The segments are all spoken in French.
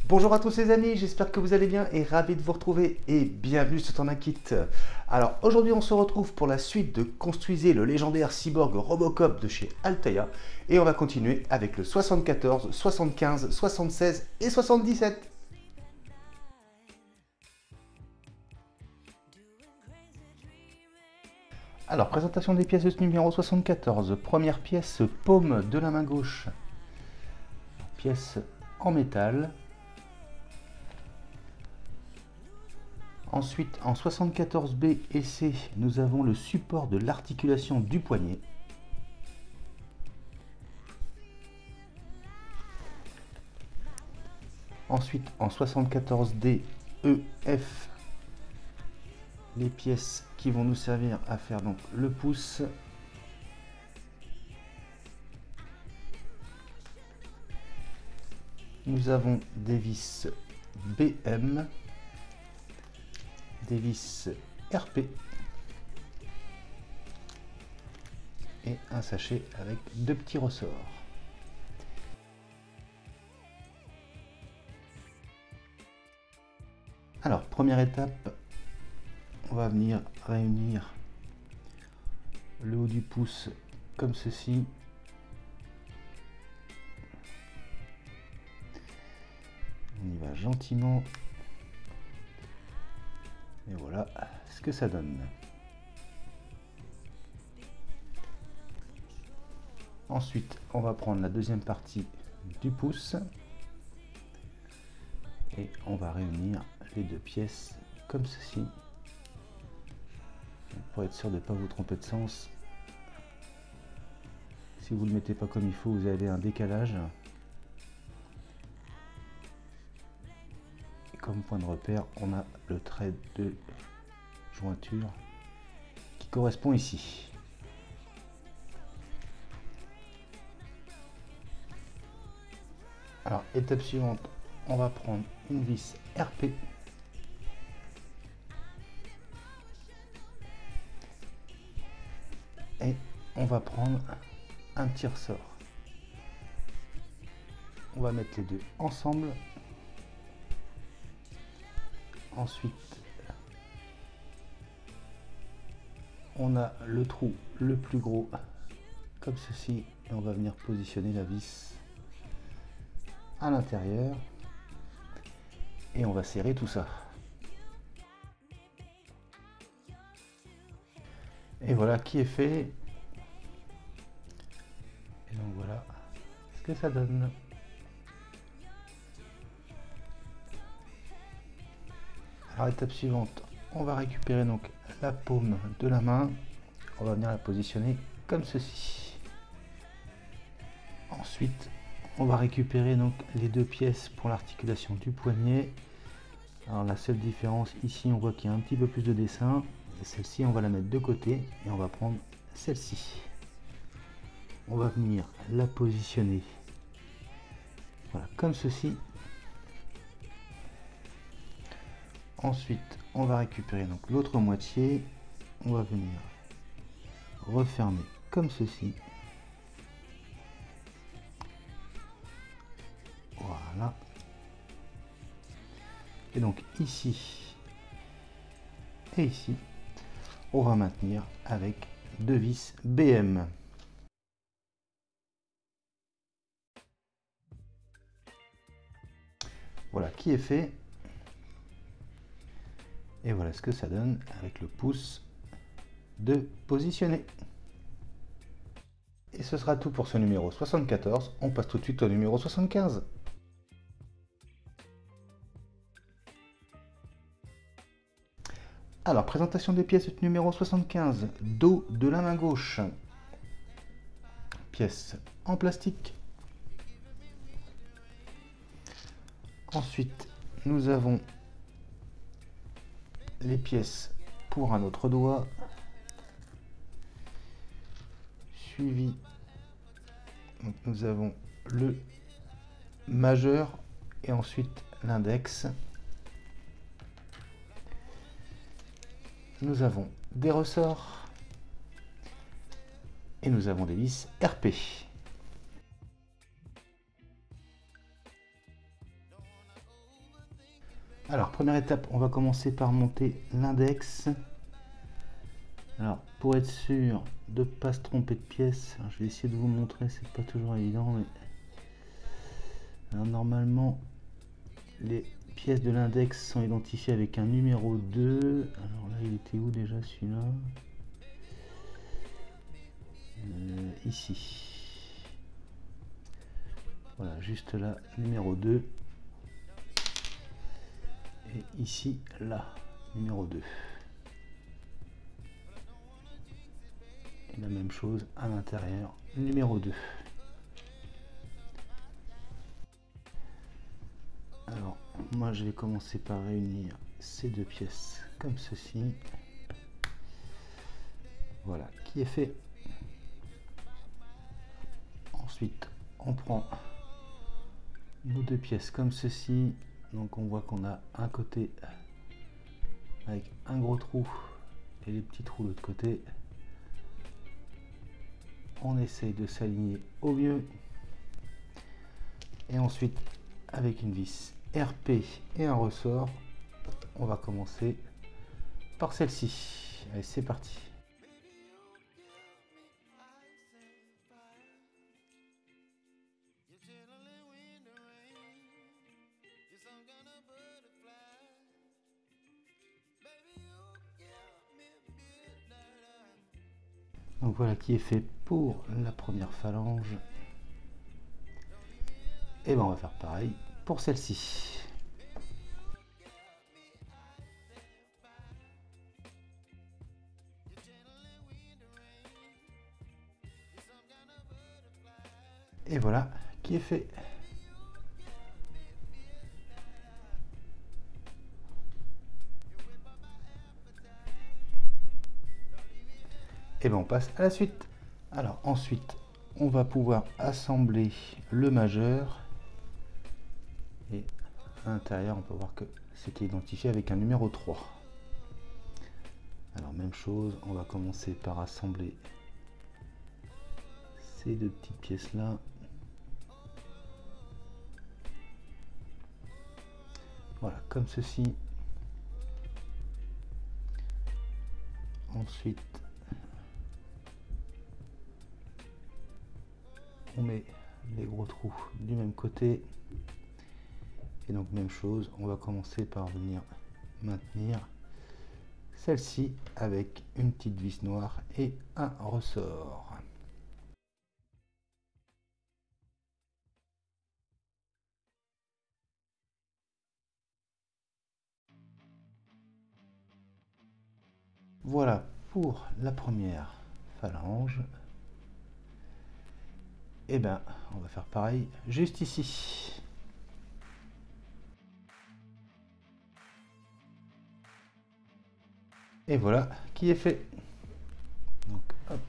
Bonjour à tous les amis, j'espère que vous allez bien et ravi de vous retrouver et bienvenue sur Ton Kit. Alors aujourd'hui on se retrouve pour la suite de Construisez le légendaire cyborg Robocop de chez Altaïa et on va continuer avec le 74, 75, 76 et 77. Alors présentation des pièces de ce numéro 74, première pièce paume de la main gauche, pièce en métal. Ensuite, en 74B et C, nous avons le support de l'articulation du poignet. Ensuite, en 74D, E, F, les pièces qui vont nous servir à faire donc le pouce. Nous avons des vis BM, des vis RP et un sachet avec deux petits ressorts. Alors, première étape, on va venir réunir le haut du pouce comme ceci. On y va gentiment. Et voilà ce que ça donne. Ensuite, on va prendre la deuxième partie du pouce et on va réunir les deux pièces comme ceci. Pour être sûr de ne pas vous tromper de sens, si vous ne le mettez pas comme il faut, vous avez un décalage. Comme point de repère, on a le trait de jointure qui correspond ici. Alors, étape suivante, on va prendre une vis RP. Et on va prendre un petit ressort. On va mettre les deux ensemble. Ensuite, on a le trou le plus gros, comme ceci, et on va venir positionner la vis à l'intérieur, et on va serrer tout ça. Et voilà qui est fait. Et donc voilà ce que ça donne. Alors étape suivante, on va récupérer donc la paume de la main, on va venir la positionner comme ceci. Ensuite, on va récupérer donc les deux pièces pour l'articulation du poignet. Alors la seule différence ici, on voit qu'il y a un petit peu plus de dessin. Celle-ci, on va la mettre de côté et on va prendre celle-ci. On va venir la positionner, voilà, comme ceci. Ensuite, on va récupérer donc l'autre moitié, on va venir refermer comme ceci. Voilà. Et donc ici et ici, on va maintenir avec deux vis BM. Voilà qui est fait. Et voilà ce que ça donne avec le pouce de positionner. Et ce sera tout pour ce numéro 74. On passe tout de suite au numéro 75. Alors, présentation des pièces numéro 75. Dos de la main gauche. Pièce en plastique. Ensuite, nous avons les pièces pour un autre doigt, suivi, donc nous avons le majeur et ensuite l'index. Nous avons des ressorts et nous avons des vis RP. Alors, première étape, on va commencer par monter l'index. Alors, pour être sûr de ne pas se tromper de pièce, je vais essayer de vous montrer, c'est pas toujours évident, mais alors, normalement, les pièces de l'index sont identifiées avec un numéro 2. Alors là, il était où déjà celui-là? Ici. Voilà, juste là, numéro 2. Et ici, là, numéro 2. Et la même chose à l'intérieur, numéro 2. Alors, moi je vais commencer par réunir ces deux pièces comme ceci. Voilà, qui est fait. Ensuite, on prend nos deux pièces comme ceci. Donc on voit qu'on a un côté avec un gros trou et les petits trous de l'autre côté. On essaye de s'aligner au mieux. Et ensuite, avec une vis RP et un ressort, on va commencer par celle-ci. Allez, c'est parti. Donc voilà qui est fait pour la première phalange. Et ben on va faire pareil pour celle-ci. Et voilà qui est fait. Et ben on passe à la suite. Alors ensuite, on va pouvoir assembler le majeur. Et à l'intérieur, on peut voir que c'était identifié avec un numéro 3. Alors même chose, on va commencer par assembler ces deux petites pièces là. Voilà, comme ceci. Ensuite, on met les gros trous du même côté. Et donc même chose, on va commencer par venir maintenir celle-ci avec une petite vis noire et un ressort. Voilà pour la première phalange. Et ben on va faire pareil juste ici. Et voilà qui est fait. Donc hop,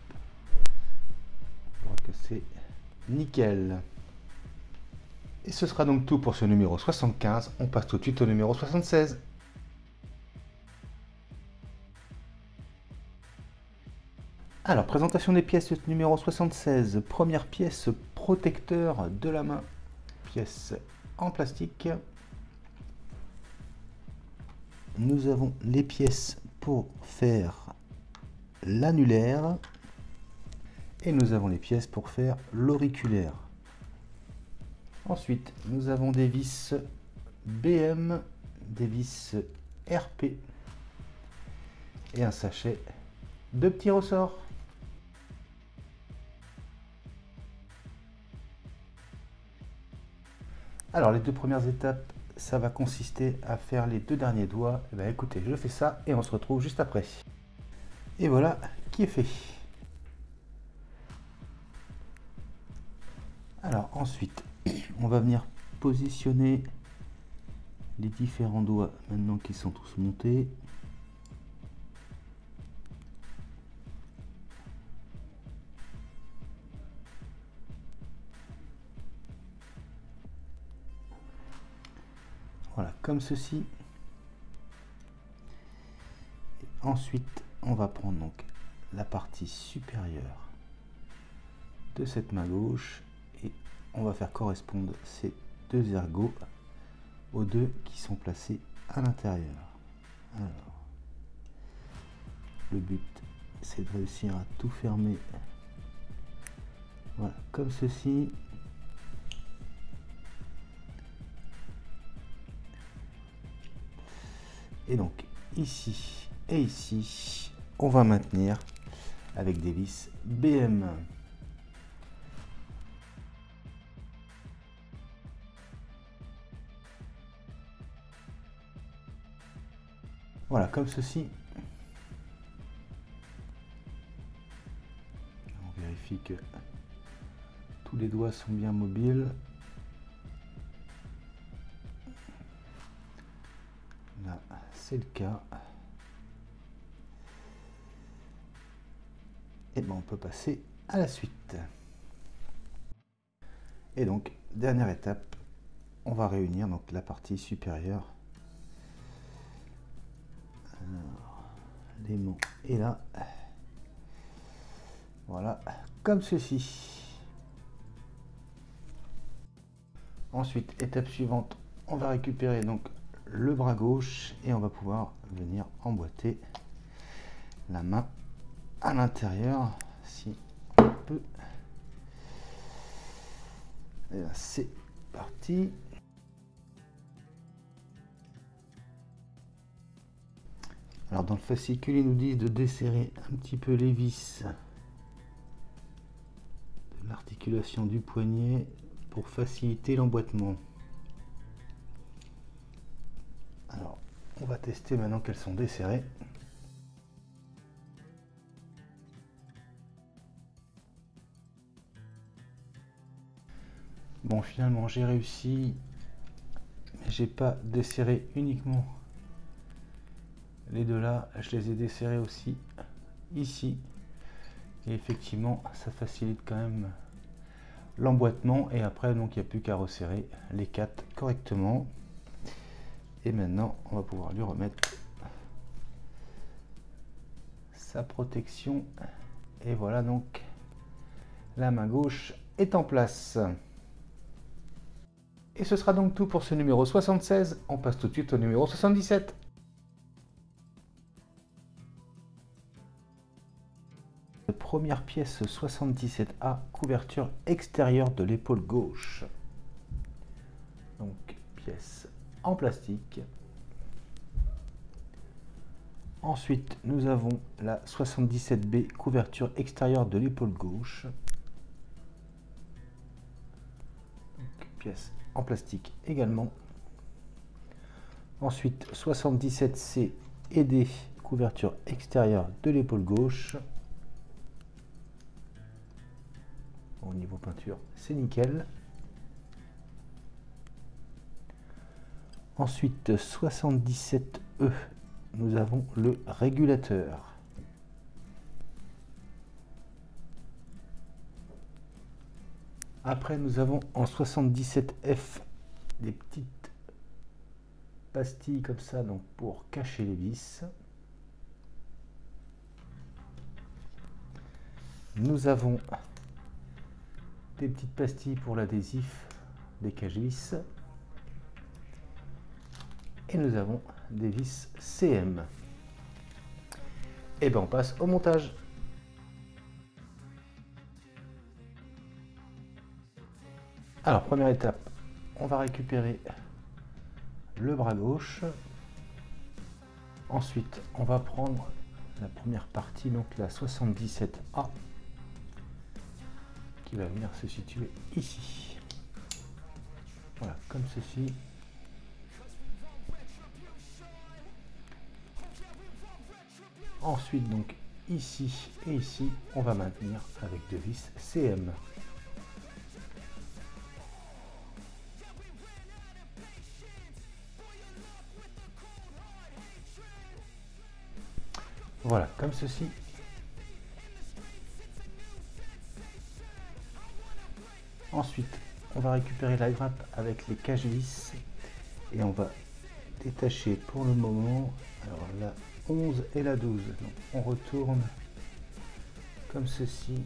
on voit que c'est nickel. Et ce sera donc tout pour ce numéro 75. On passe tout de suite au numéro 76. Alors, présentation des pièces numéro 76. Première pièce, protecteur de la main. Pièce en plastique. Nous avons les pièces pour faire l'annulaire. Et nous avons les pièces pour faire l'auriculaire. Ensuite, nous avons des vis BM, des vis RP et un sachet de petits ressorts. Alors les deux premières étapes, ça va consister à faire les deux derniers doigts. Et bien, écoutez, je fais ça et on se retrouve juste après. Et voilà qui est fait. Alors ensuite, on va venir positionner les différents doigts maintenant qu'ils sont tous montés. Voilà, comme ceci. Et ensuite, on va prendre donc la partie supérieure de cette main gauche et on va faire correspondre ces deux ergots aux deux qui sont placés à l'intérieur. Alors, le but, c'est de réussir à tout fermer. Voilà, comme ceci. Et donc, ici et ici, on va maintenir avec des vis BM. Voilà, comme ceci. On vérifie que tous les doigts sont bien mobiles. Là, c'est le cas. Et ben on peut passer à la suite. Et donc, dernière étape, on va réunir donc la partie supérieure. Alors, l'aimant est là. Voilà, comme ceci. Ensuite, étape suivante, on va récupérer donc le bras gauche et on va pouvoir venir emboîter la main à l'intérieur, si on peut. Et là, c'est parti. Alors dans le fascicule, ils nous disent de desserrer un petit peu les vis de l'articulation du poignet pour faciliter l'emboîtement. Alors, on va tester maintenant qu'elles sont desserrées. Bon, finalement, j'ai réussi, mais j'ai pas desserré uniquement les deux là, je les ai desserrés aussi ici. Et effectivement, ça facilite quand même l'emboîtement. Et après, donc, il n'y a plus qu'à resserrer les quatre correctement. Et maintenant, on va pouvoir lui remettre sa protection. Et voilà, donc, la main gauche est en place. Et ce sera donc tout pour ce numéro 76. On passe tout de suite au numéro 77. Première pièce 77A, couverture extérieure de l'épaule gauche. Donc pièce en plastique. Ensuite, nous avons la 77B, couverture extérieure de l'épaule gauche. Donc, pièce en plastique également. Ensuite, 77C et D, couverture extérieure de l'épaule gauche. Au niveau peinture, c'est nickel. Ensuite, 77E, nous avons le régulateur. Après, nous avons en 77F des petites pastilles comme ça, donc pour cacher les vis. Nous avons des petites pastilles pour l'adhésif des cache-vis. Et nous avons des vis CM. Et bien on passe au montage. Alors première étape, on va récupérer le bras gauche. Ensuite on va prendre la première partie, donc la 77A, qui va venir se situer ici. Voilà, comme ceci. Ensuite, donc ici et ici, on va maintenir avec deux vis CM. Voilà, comme ceci. Ensuite, on va récupérer la grappe avec les cache-vis et on va détacher pour le moment, alors la 11 et la 12. Donc, on retourne comme ceci.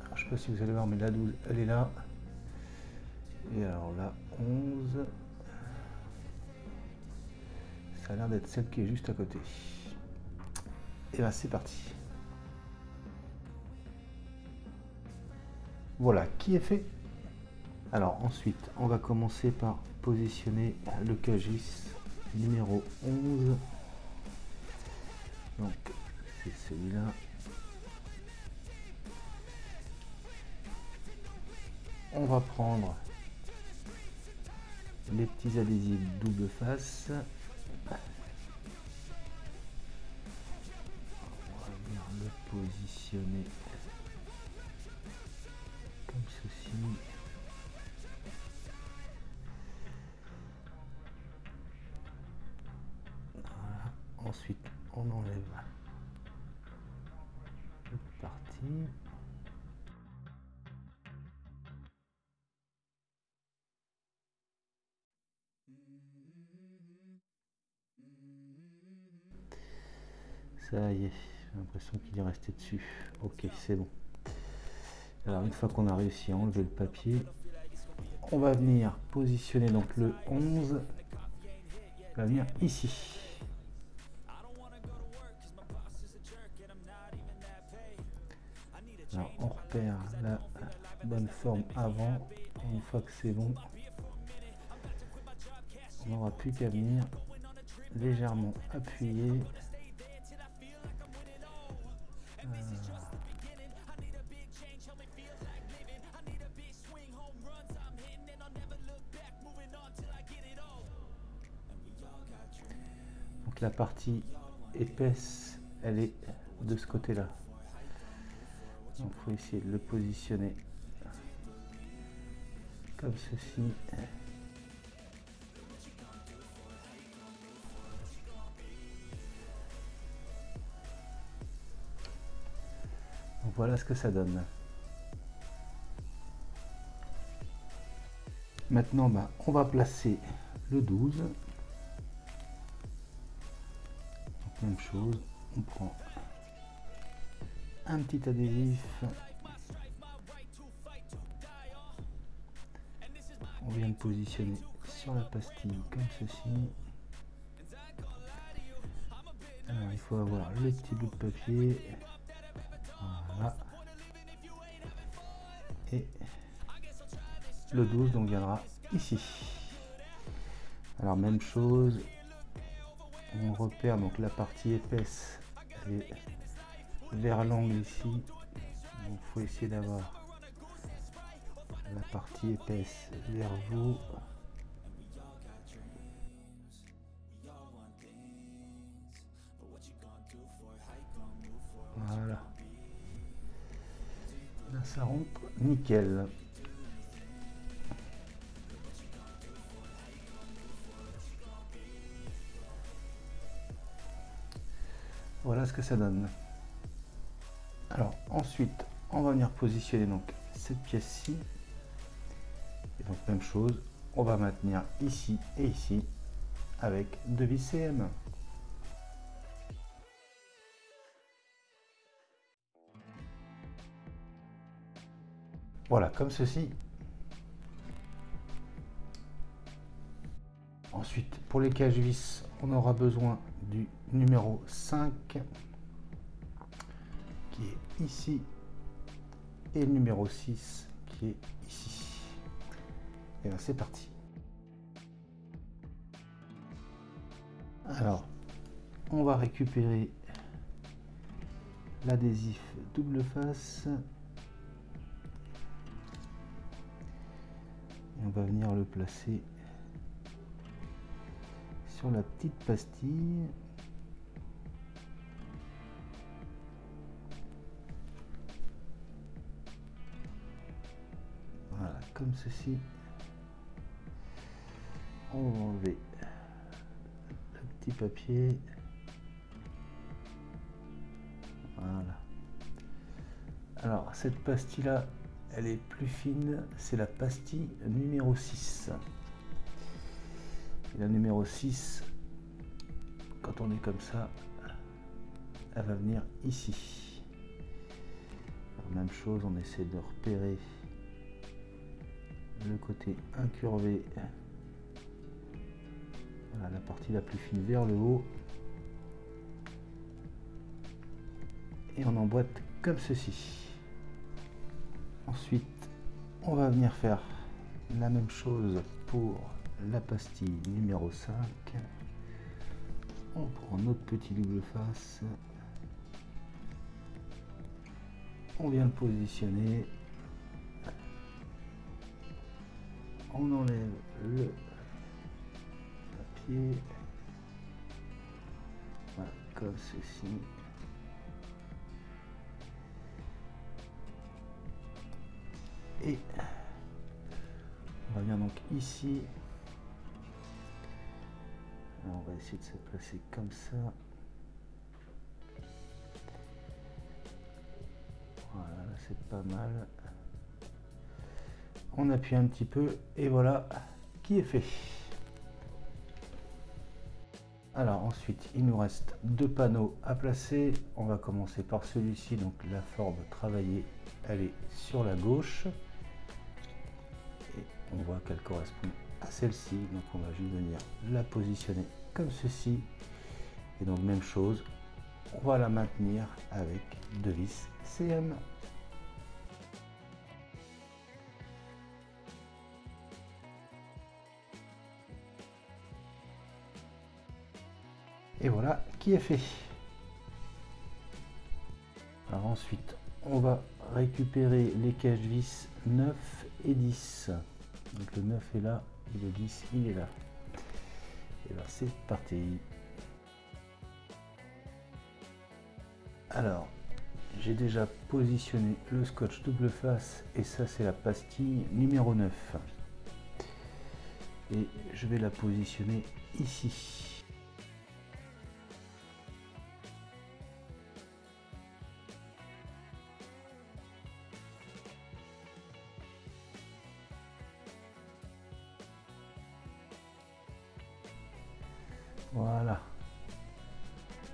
Alors, je ne sais pas si vous allez voir, mais la 12, elle est là. Et alors la 11, Ça a l'air d'être celle qui est juste à côté. Et là, c'est parti. Voilà, qui est fait. Alors ensuite, on va commencer par positionner le Cagis numéro 11. Donc, c'est celui-là. On va prendre les petits adhésifs double face. On va venir le positionner comme ceci. Voilà. Ensuite, on enlève cette partie. Ça y est, j'ai l'impression qu'il est resté dessus. Ok, c'est bon. Alors une fois qu'on a réussi à enlever le papier, on va venir positionner donc le 11. Il va venir ici. Alors on repère la bonne forme avant. Une fois que c'est bon, on n'aura plus qu'à venir légèrement appuyer. Donc la partie épaisse, elle est de ce côté-là. Donc il faut essayer de le positionner comme ceci. Donc voilà ce que ça donne. Maintenant, on va placer le 12. Donc, même chose, on prend un petit adhésif. On vient de positionner sur la pastille comme ceci. Alors, il faut avoir le petit bout de papier. Voilà. Et le 12 donc viendra ici. Alors même chose, on repère donc la partie épaisse, elle est vers l'angle ici. Donc il faut essayer d'avoir la partie épaisse vers vous. Voilà. Là ça rentre nickel. Voilà ce que ça donne. Alors ensuite, on va venir positionner donc cette pièce-ci. Et donc même chose, on va maintenir ici et ici avec 2 vis CM. Voilà, comme ceci. Ensuite, pour les cages-vis, on aura besoin du numéro 5 qui est ici et le numéro 6 qui est ici. Et bien c'est parti. Alors, on va récupérer l'adhésif double face et on va venir le placer sur la petite pastille. Voilà, comme ceci. On va enlever le petit papier. Voilà. Alors, cette pastille-là, elle est plus fine. C'est la pastille numéro 6. Et la numéro 6, quand on est comme ça, elle va venir ici. Alors, même chose, on essaie de repérer le côté incurvé. Voilà, la partie la plus fine vers le haut. Et on emboîte comme ceci. Ensuite, on va venir faire la même chose pour la pastille numéro 5. On prend notre petit double face. On vient le positionner. On enlève le papier. Voilà, comme ceci. Et on revient donc ici. Alors on va essayer de se placer comme ça. Voilà, c'est pas mal. On appuie un petit peu et voilà qui est fait. Alors ensuite, il nous reste deux panneaux à placer. On va commencer par celui-ci, donc la forme travaillée, elle est sur la gauche. Et on voit qu'elle correspond à celle-ci, donc on va juste venir la positionner comme ceci. Et donc même chose, on va la maintenir avec deux vis CM. Et voilà qui est fait. Alors ensuite, on va récupérer les cache-vis 9 et 10. Donc le 9 est là et le 10 il est là. Et bien c'est parti. Alors, j'ai déjà positionné le scotch double face et ça c'est la pastille numéro 9. Et je vais la positionner ici. Voilà,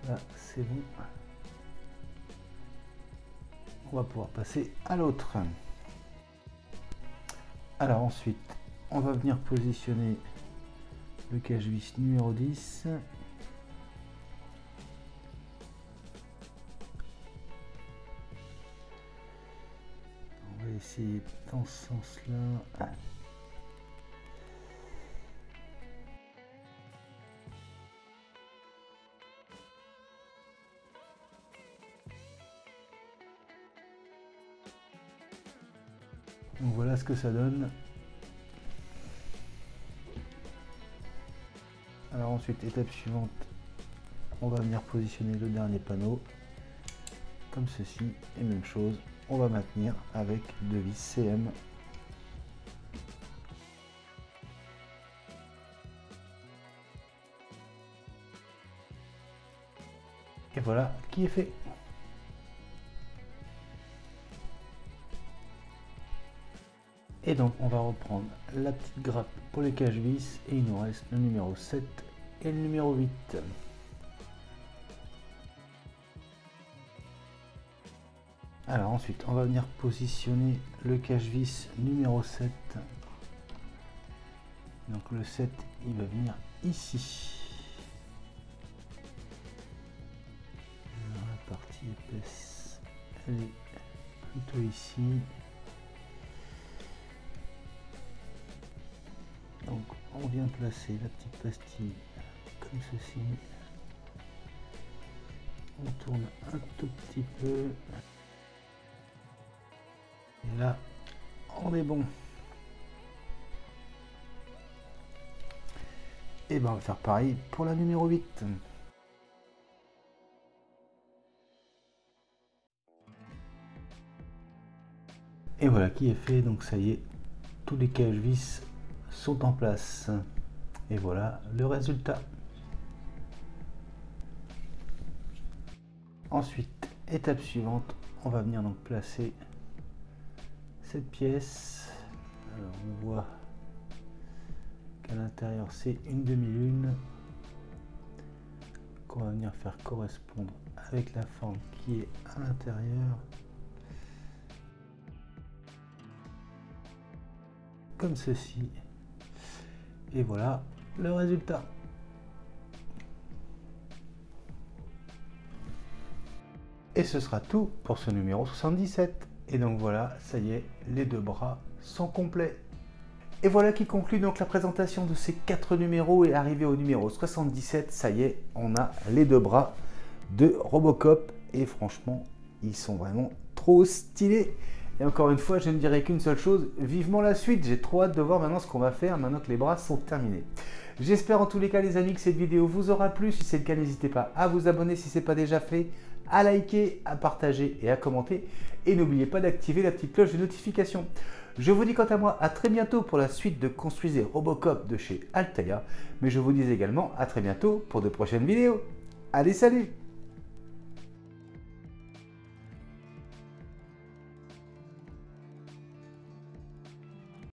là c'est bon. On va pouvoir passer à l'autre. Alors ensuite, on va venir positionner le cache-vis numéro 10. On va essayer dans ce sens-là. Donc voilà ce que ça donne. Alors ensuite, étape suivante, on va venir positionner le dernier panneau comme ceci et même chose, on va maintenir avec deux vis CM. Et voilà qui est fait. Et donc on va reprendre la petite grappe pour les cache-vis et il nous reste le numéro 7 et le numéro 8. Alors ensuite on va venir positionner le cache-vis numéro 7. Donc le 7 il va venir ici. Alors, la partie épaisse elle est plutôt ici. Donc on vient placer la petite pastille comme ceci. On tourne un tout petit peu. Et là, on est bon. Et ben on va faire pareil pour la numéro 8. Et voilà qui est fait, donc ça y est, tous les cache-vis sont en place. Et voilà le résultat. Ensuite, étape suivante, on va venir donc placer cette pièce. Alors on voit qu'à l'intérieur c'est une demi-lune qu'on va venir faire correspondre avec la forme qui est à l'intérieur. Comme ceci. Et voilà le résultat. Et ce sera tout pour ce numéro 77. Et donc voilà, ça y est, les 2 bras sont complets. Et voilà qui conclut donc la présentation de ces 4 numéros, et arrivé au numéro 77, ça y est, on a les 2 bras de Robocop, et franchement, ils sont vraiment trop stylés. Et encore une fois, je ne dirais qu'une seule chose, vivement la suite. J'ai trop hâte de voir maintenant ce qu'on va faire, maintenant que les bras sont terminés. J'espère en tous les cas les amis que cette vidéo vous aura plu. Si c'est le cas, n'hésitez pas à vous abonner si ce n'est pas déjà fait, à liker, à partager et à commenter. Et n'oubliez pas d'activer la petite cloche de notification. Je vous dis quant à moi à très bientôt pour la suite de Construisez Robocop de chez Altaïa. Mais je vous dis également à très bientôt pour de prochaines vidéos. Allez, salut!